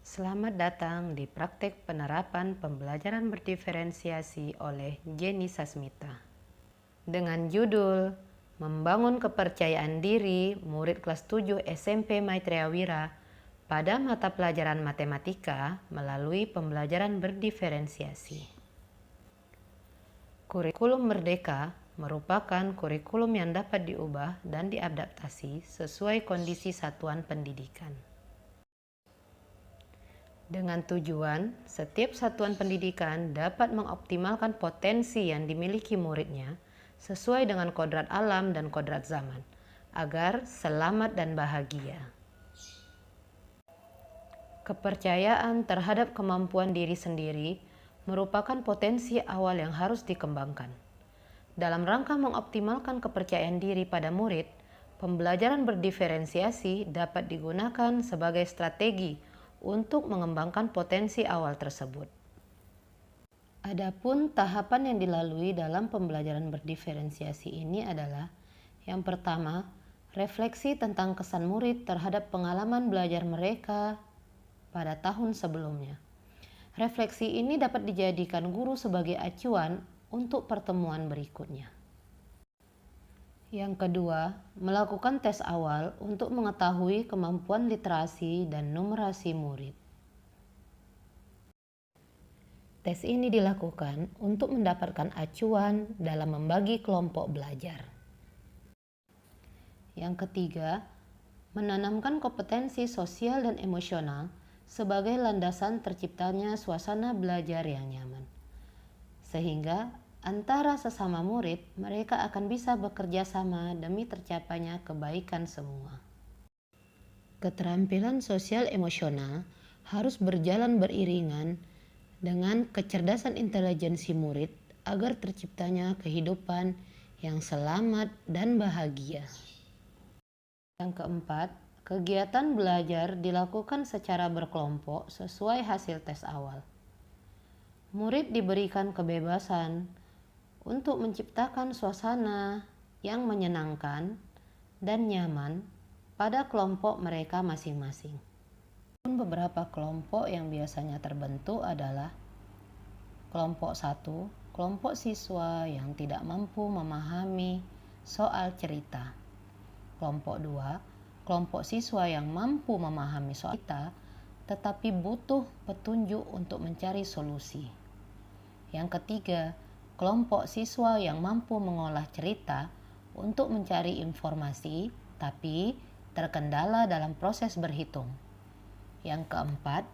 Selamat datang di praktek penerapan pembelajaran berdiferensiasi oleh Jenny Sasmita. Dengan judul Membangun Kepercayaan Diri Murid Kelas 7 SMP Maitreya Wira pada mata pelajaran matematika melalui pembelajaran berdiferensiasi. Kurikulum Merdeka merupakan kurikulum yang dapat diubah dan diadaptasi sesuai kondisi satuan pendidikan. Dengan tujuan, setiap satuan pendidikan dapat mengoptimalkan potensi yang dimiliki muridnya sesuai dengan kodrat alam dan kodrat zaman, agar selamat dan bahagia. Kepercayaan terhadap kemampuan diri sendiri merupakan potensi awal yang harus dikembangkan. Dalam rangka mengoptimalkan kepercayaan diri pada murid, pembelajaran berdiferensiasi dapat digunakan sebagai strategi untuk mengembangkan potensi awal tersebut. Adapun tahapan yang dilalui dalam pembelajaran berdiferensiasi ini adalah: yang pertama, refleksi tentang kesan murid terhadap pengalaman belajar mereka pada tahun sebelumnya. Refleksi ini dapat dijadikan guru sebagai acuan untuk pertemuan berikutnya. Yang kedua, melakukan tes awal untuk mengetahui kemampuan literasi dan numerasi murid. Tes ini dilakukan untuk mendapatkan acuan dalam membagi kelompok belajar. Yang ketiga, menanamkan kompetensi sosial dan emosional sebagai landasan terciptanya suasana belajar yang nyaman, sehingga antara sesama murid mereka akan bisa bekerja sama demi tercapainya kebaikan semua. Keterampilan sosial emosional harus berjalan beriringan dengan kecerdasan intelijensi murid agar terciptanya kehidupan yang selamat dan bahagia. Yang keempat, kegiatan belajar dilakukan secara berkelompok sesuai hasil tes awal. Murid diberikan kebebasan untuk menciptakan suasana yang menyenangkan dan nyaman pada kelompok mereka masing-masing. Beberapa kelompok yang biasanya terbentuk adalah: kelompok 1, kelompok siswa yang tidak mampu memahami soal cerita. Kelompok 2, kelompok siswa yang mampu memahami soal cerita tetapi butuh petunjuk untuk mencari solusi. Yang ketiga, kelompok siswa yang mampu mengolah cerita untuk mencari informasi tapi terkendala dalam proses berhitung. Yang keempat,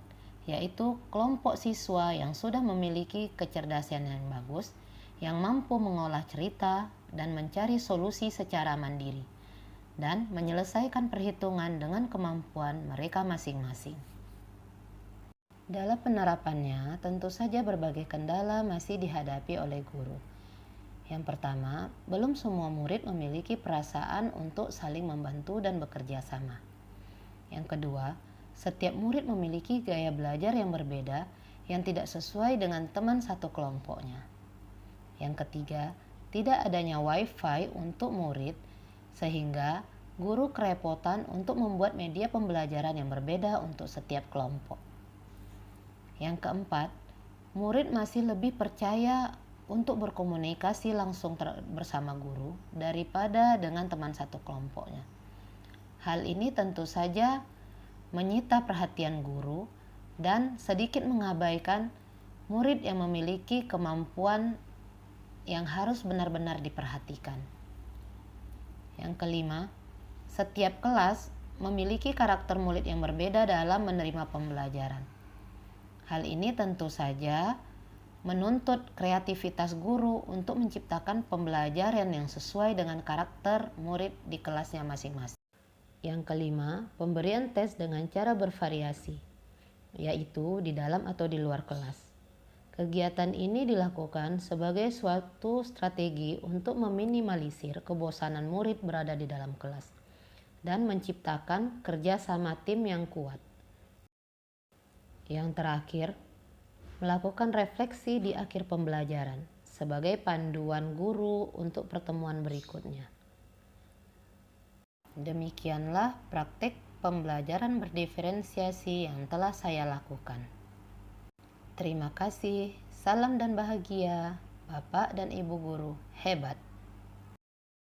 yaitu kelompok siswa yang sudah memiliki kecerdasan yang bagus, yang mampu mengolah cerita dan mencari solusi secara mandiri, dan menyelesaikan perhitungan dengan kemampuan mereka masing-masing. Dalam penerapannya, tentu saja berbagai kendala masih dihadapi oleh guru. Yang pertama, belum semua murid memiliki perasaan untuk saling membantu dan bekerja sama. Yang kedua, setiap murid memiliki gaya belajar yang berbeda yang tidak sesuai dengan teman satu kelompoknya. Yang ketiga, tidak adanya wifi untuk murid sehingga guru kerepotan untuk membuat media pembelajaran yang berbeda untuk setiap kelompok. Yang keempat, murid masih lebih percaya untuk berkomunikasi langsung bersama guru daripada dengan teman satu kelompoknya. Hal ini tentu saja menyita perhatian guru dan sedikit mengabaikan murid yang memiliki kemampuan yang harus benar-benar diperhatikan. Yang kelima, setiap kelas memiliki karakter murid yang berbeda dalam menerima pembelajaran. Hal ini tentu saja menuntut kreativitas guru untuk menciptakan pembelajaran yang sesuai dengan karakter murid di kelasnya masing-masing. Yang kelima, pemberian tes dengan cara bervariasi, yaitu di dalam atau di luar kelas. Kegiatan ini dilakukan sebagai suatu strategi untuk meminimalisir kebosanan murid berada di dalam kelas dan menciptakan kerjasama tim yang kuat. Yang terakhir, melakukan refleksi di akhir pembelajaran sebagai panduan guru untuk pertemuan berikutnya. Demikianlah praktek pembelajaran berdiferensiasi yang telah saya lakukan. Terima kasih, salam dan bahagia, Bapak dan Ibu guru hebat.